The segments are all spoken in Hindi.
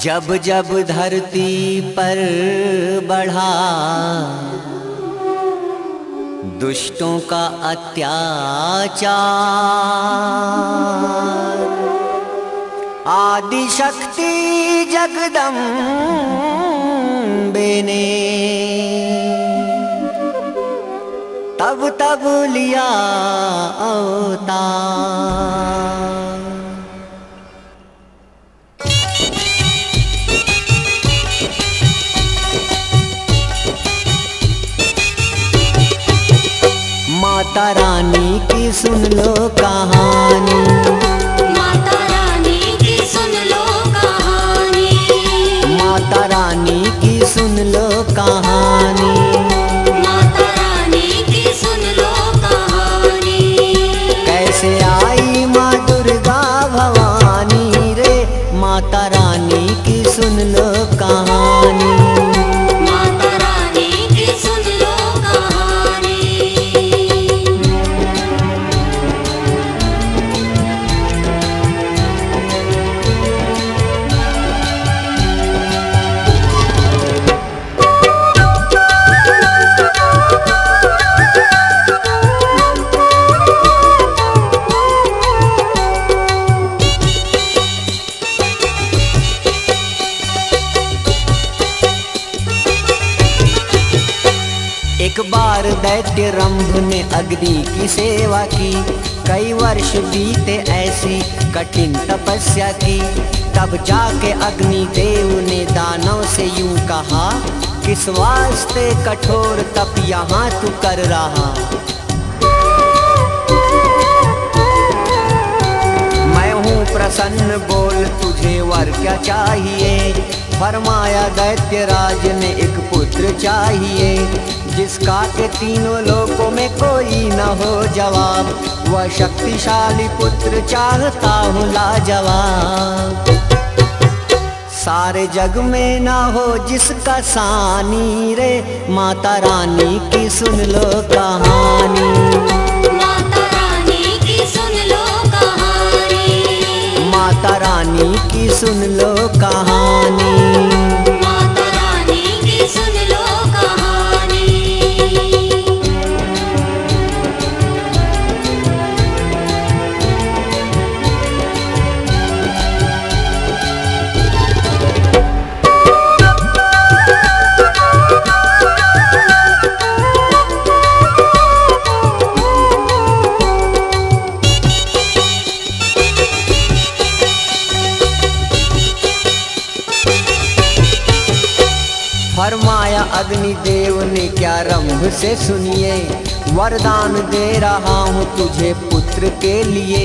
जब जब धरती पर बढ़ा दुष्टों का अत्याचार, आदि शक्ति जगदम्बे ने तब तब लिया अवतार। माता रानी की सुन लो कहानी, माता रानी की सुन लो कहानी, माता रानी की सुन लो कहानी, माता रानी की सुन लो कहानी। कैसे आई माँ दुर्गा भवानी रे, माता रानी की सुन लो कहानी। माता रानी की सुन लो कहानी। एक बार दैत्य रंभ ने अग्नि की सेवा की, कई वर्ष बीते ऐसी कठिन तपस्या की। तब जाके अग्नि देव ने दानव से यूं कहा, किस वास्ते कठोर तप यहाँ तू कर रहा। मैं हूँ प्रसन्न, बोल तुझे वर क्या चाहिए। फरमाया दैत्य राज ने एक पुत्र चाहिए, जिसका के तीनों लोकों में कोई न हो जवाब। वह शक्तिशाली पुत्र चाहता हूँ लाजवाब, सारे जग में ना हो जिसका सानी रे। माता रानी की सुन लो कहानी, माता रानी की सुन लो कहानी, माता रानी की सुन लो कहानी। माता रानी की सुन लो कहानी। फरमाया अग्निदेव ने क्या रंभ से सुनिए, वरदान दे रहा हूँ तुझे पुत्र के लिए।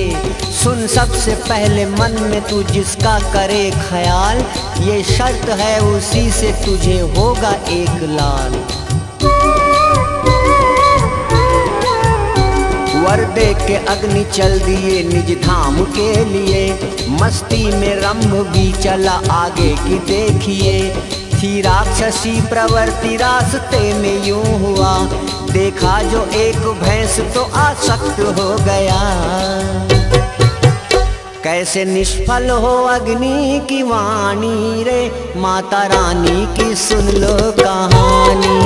सुन सबसे पहले मन में तू जिसका करे ख्याल, ये शर्त है उसी से तुझे होगा एक लाल। वर दे के अग्नि चल दिए निज धाम के लिए, मस्ती में रंभ भी चला आगे की देखिए। थी राक्षसी प्रवृत्ति रास्ते में यूं हुआ, देखा जो एक भैंस तो आसक्त हो गया। कैसे निष्फल हो अग्नि की वाणी रे, माता रानी की सुन लो कहानी,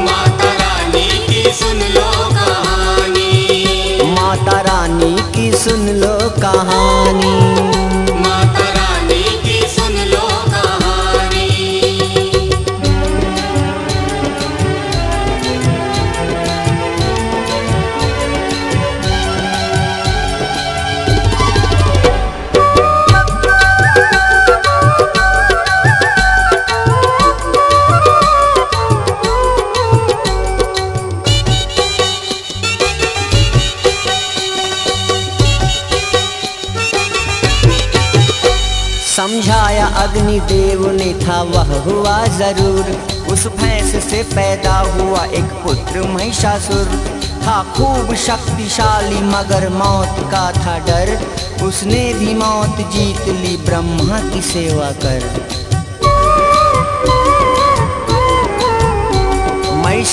माता रानी की सुन लो कहानी, माता रानी की सुन लो कहानी। माता रानी की सुन लो कहानी। समझाया अग्निदेव ने था वह हुआ जरूर, उस भैंस से पैदा हुआ एक पुत्र महिषासुर। था खूब शक्तिशाली मगर मौत का था डर, उसने भी मौत जीत ली ब्रह्मा की सेवा कर।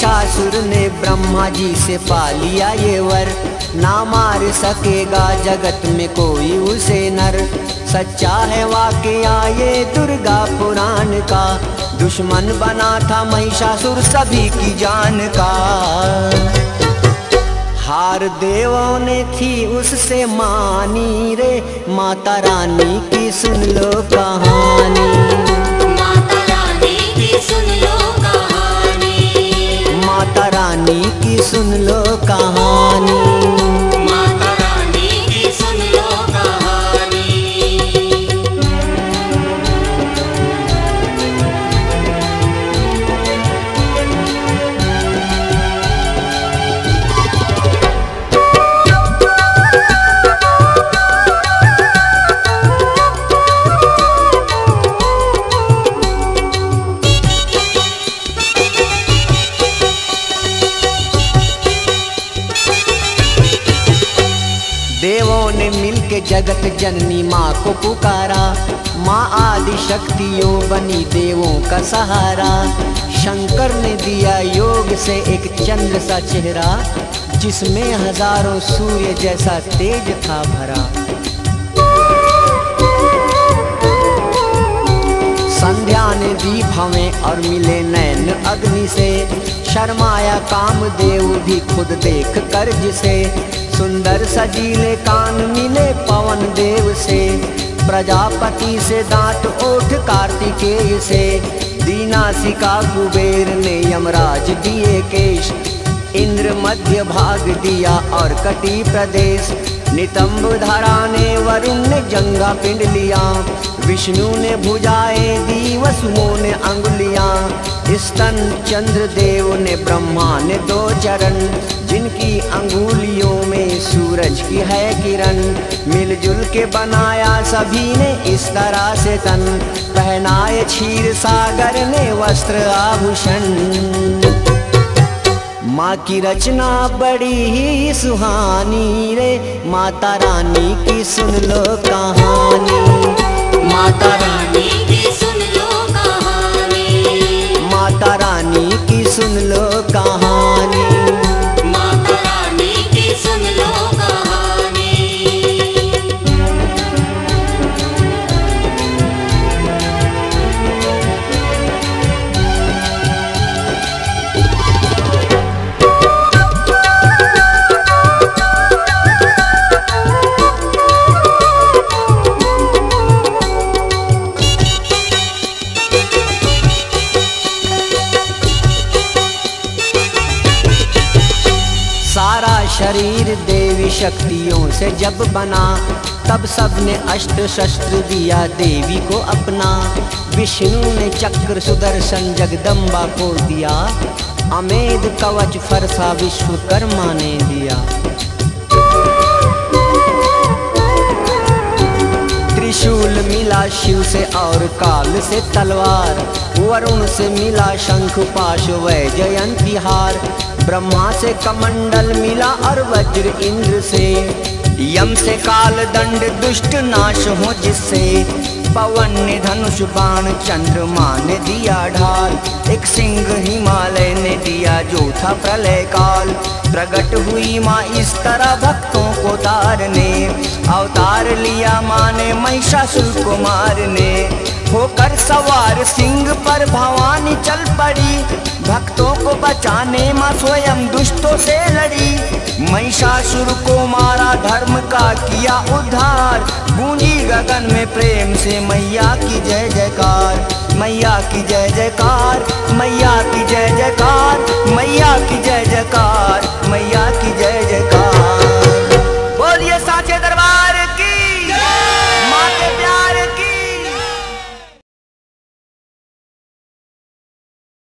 महिषासुर ने ब्रह्मा जी से पा लिया ये वर, ना मार सकेगा जगत में कोई उसे नर। सच्चा है वाकया ये दुर्गा पुराण का, दुश्मन बना था महिषासुर सभी की जान का। हार देवों ने थी उससे मानी रे, माता रानी की सुन लो कहानी। माता रानी की सुन लो कहानी। माता रानी की सुन लो कहानी। माता रानी की सुन लो कहानी। देवों ने मिलके जगत जननी माँ को पुकारा, माँ आदि शक्तियों बनी देवों का सहारा। शंकर ने दिया योग से एक चंद्र सा चेहरा, जिसमें हजारों सूर्य जैसा तेज था भरा। संध्या ने दी भवें और मिले नैन अग्नि से, शर्माया कामदेव भी खुद देख कर जिसे। सुंदर सजीले कान मिले पवन देव से, प्रजापति से दांत ओठ कार्तिकेय से। दीनासिका कुबेर ने यमराज दिए केश, इंद्र मध्य भाग दिया और कटी प्रदेश। नितंब धरा ने वरुण ने जंगा पिंड लिया, विष्णु ने भुजाएं दी वसुओं ने अंगुलियां। स्तन चंद्रदेव ने ब्रह्मा ने दो चरण, जिनकी अंगुलियों में सूरज की है किरण। मिलजुल के बनाया सभी ने इस तरह से तन, पहनाए क्षीर सागर ने वस्त्र आभूषण। माँ की रचना बड़ी ही सुहानी रे, माता रानी की सुन लो कहानी। माता रानी की सुन लो कहानी। माता रानी की सुन लो कहानी। माता रानी की सुन लो कहानी। सारा शरीर देवी शक्तियों से जब बना, तब सबने अस्त्र शस्त्र दिया देवी को अपना। विष्णु ने चक्र सुदर्शन जगदम्बा को दिया, अमेध कवच फरसा विश्वकर्मा ने दिया। त्रिशूल मिला शिव से और काल से तलवार, वरुण से मिला शंख पाश वैजयंती हार। ब्रह्मा से कमंडल मिला और वज्र इंद्र से, यम से काल दंड दुष्ट नाश हो जिससे। पवन ने धनुष बाण चंद्रमा ने दिया ढाल, एक सिंह हिमालय ने दिया जो था प्रलय काल। प्रकट हुई माँ इस तरह भक्तों को तारने, अवतार लिया माँ ने महिषासुर को मारने। होकर सवार सिंह पर भवानी चल पड़ी, भक्तों को बचाने माँ स्वयं दुष्टों से लड़ी। महिषासुर को मारा धर्म का किया उद्धार, गूंजी गगन में प्रेम से मैया की जय जयकार। मैया की जय जयकार, मैया की जय जयकार, मैया की जय जयकार, मैया की जय जयकार।